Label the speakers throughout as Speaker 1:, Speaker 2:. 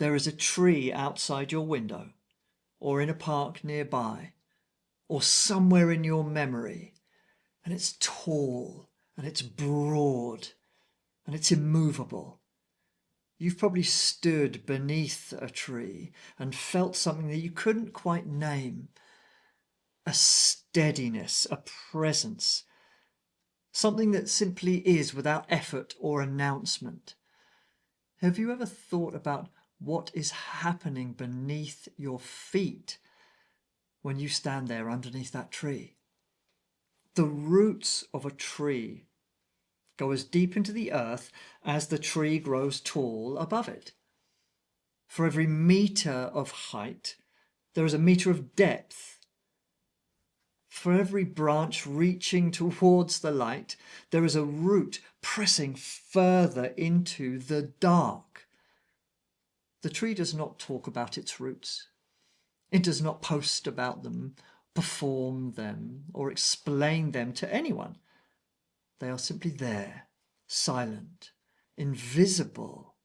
Speaker 1: There is a tree outside your window, or in a park nearby, or somewhere in your memory, and it's tall, and it's broad, and it's immovable. You've probably stood beneath a tree and felt something that you couldn't quite name. A steadiness, a presence, something that simply is without effort or announcement. Have you ever thought about what is happening beneath your feet when you stand there underneath that tree? The roots of a tree go as deep into the earth as the tree grows tall above it. For every meter of height, there is a meter of depth. For every branch reaching towards the light, there is a root pressing further into the dark. The tree does not talk about its roots. It does not post about them, perform them, or explain them to anyone. They are simply there, silent, invisible,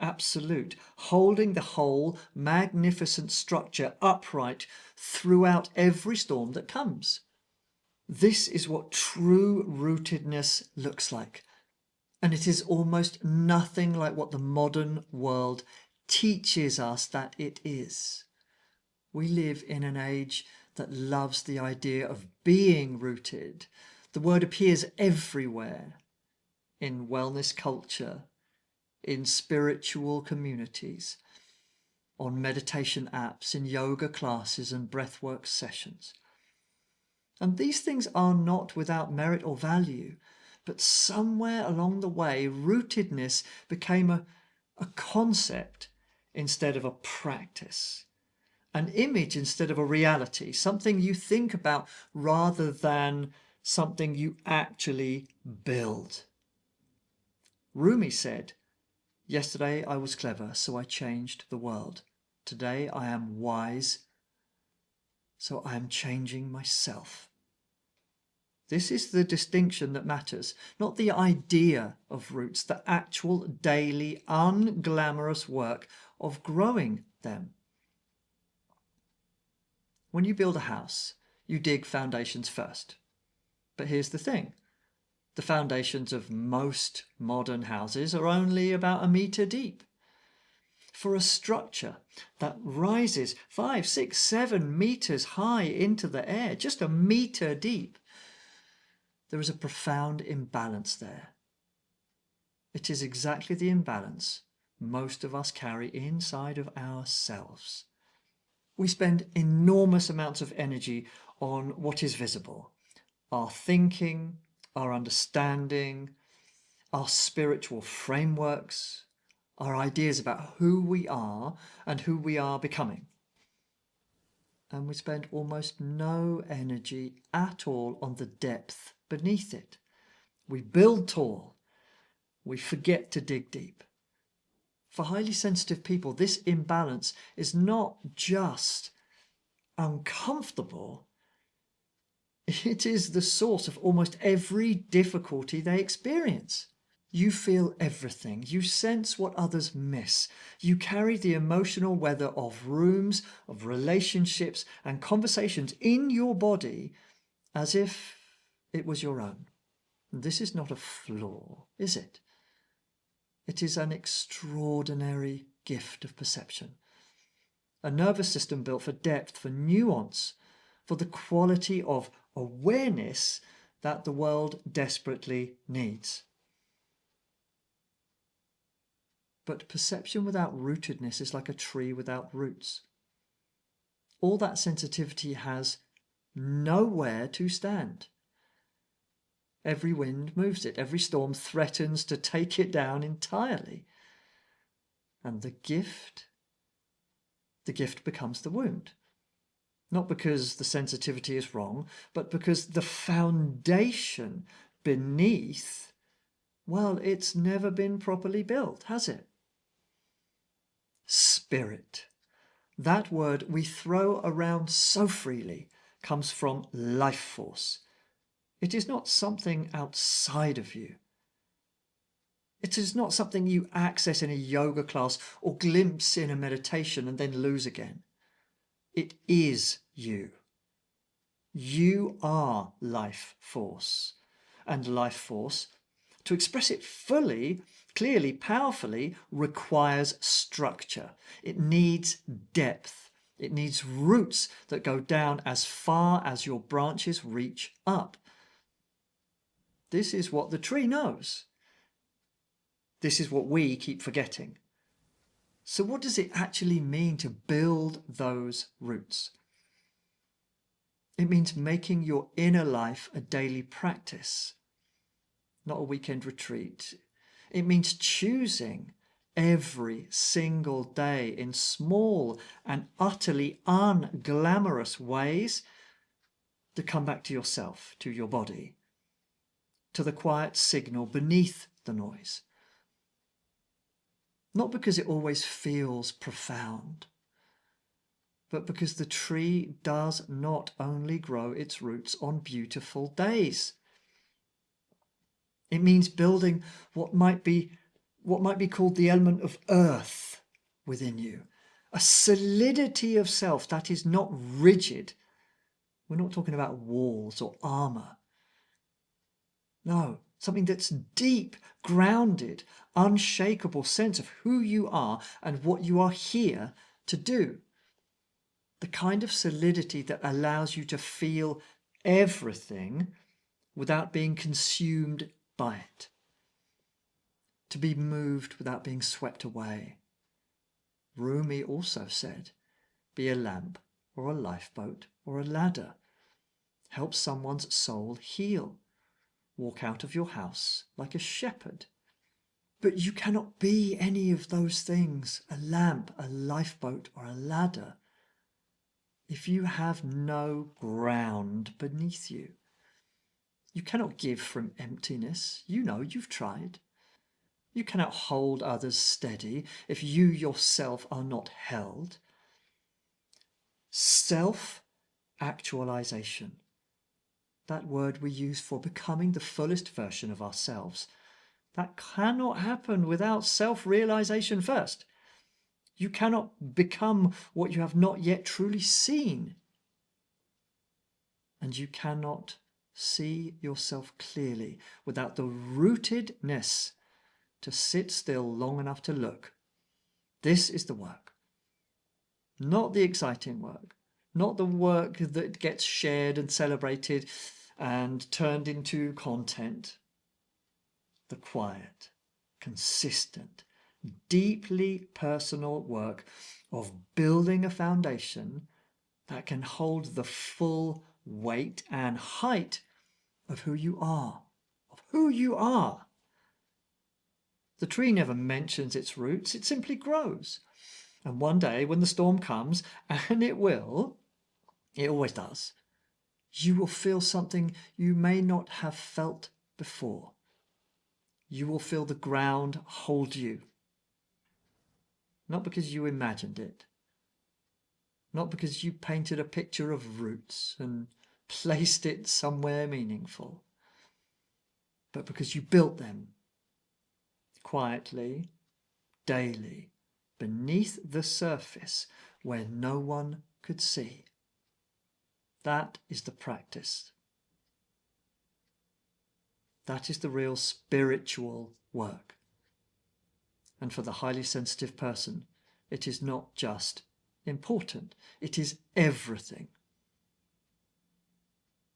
Speaker 1: absolute, holding the whole magnificent structure upright throughout every storm that comes. This is what true rootedness looks like, and it is almost nothing like what the modern world teaches us that it is. We live in an age that loves the idea of being rooted. The word appears everywhere, in wellness culture, in spiritual communities, on meditation apps, in yoga classes and breathwork sessions. And these things are not without merit or value, but somewhere along the way, rootedness became a concept instead of a practice, an image instead of a reality, something you think about rather than something you actually build. Rumi said, "Yesterday I was clever, so I changed the world. Today I am wise, so I am changing myself." This is the distinction that matters, not the idea of roots, the actual daily, unglamorous work of growing them. When you build a house, you dig foundations first. But here's the thing. The foundations of most modern houses are only about 1 meter deep. For a structure that rises 5, 6, 7 meters high into the air, just 1 meter deep, there is a profound imbalance there. It is exactly the imbalance most of us carry inside of ourselves. We spend enormous amounts of energy on what is visible, our thinking, our understanding, our spiritual frameworks, our ideas about who we are and who we are becoming. And we spend almost no energy at all on the depth beneath it. We build tall. We forget to dig deep. For highly sensitive people, this imbalance is not just uncomfortable, it is the source of almost every difficulty they experience. You feel everything. You sense what others miss. You carry the emotional weather of rooms, of relationships and conversations in your body as if it was your own. And this is not a flaw, is it? It is an extraordinary gift of perception. A nervous system built for depth, for nuance, for the quality of awareness that the world desperately needs. But perception without rootedness is like a tree without roots. All that sensitivity has nowhere to stand. Every wind moves it, every storm threatens to take it down entirely. And the gift becomes the wound. Not because the sensitivity is wrong, but because the foundation beneath, well, it's never been properly built, has it? Spirit. That word we throw around so freely comes from life force. It is not something outside of you. It is not something you access in a yoga class or glimpse in a meditation and then lose again. It is you. You are life force. And life force, to express it fully, clearly, powerfully, requires structure. It needs depth. It needs roots that go down as far as your branches reach up. This is what the tree knows. This is what we keep forgetting. So what does it actually mean to build those roots? It means making your inner life a daily practice, not a weekend retreat. It means choosing every single day in small and utterly unglamorous ways to come back to yourself, to your body, to the quiet signal beneath the noise. Not because it always feels profound, but because the tree does not only grow its roots on beautiful days. It means building what might be called the element of earth within you, a solidity of self that is not rigid. We're not talking about walls or armor. No, something that's deep, grounded, unshakable sense of who you are and what you are here to do. The kind of solidity that allows you to feel everything without being consumed by it. To be moved without being swept away. Rumi also said, be a lamp or a lifeboat or a ladder. Help someone's soul heal. Walk out of your house like a shepherd. But you cannot be any of those things, a lamp, a lifeboat, or a ladder, if you have no ground beneath you. You cannot give from emptiness. You know you've tried. You cannot hold others steady if you yourself are not held. Self-actualization, that word we use for becoming the fullest version of ourselves, that cannot happen without self-realization first. You cannot become what you have not yet truly seen. And you cannot see yourself clearly without the rootedness to sit still long enough to look. This is the work. Not the exciting work. Not the work that gets shared and celebrated and turned into content. The quiet, consistent, deeply personal work of building a foundation that can hold the full weight and height of who you are, The tree never mentions its roots, it simply grows. And one day when the storm comes, and it will, it always does, you will feel something you may not have felt before. You will feel the ground hold you. Not because you imagined it. Not because you painted a picture of roots and placed it somewhere meaningful. But because you built them. Quietly, daily, beneath the surface where no one could see. That is the practice. That is the real spiritual work. And for the highly sensitive person, it is not just important, it is everything.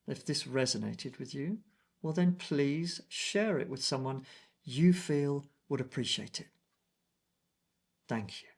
Speaker 1: If this resonated with you, well then please share it with someone you feel would appreciate it. Thank you.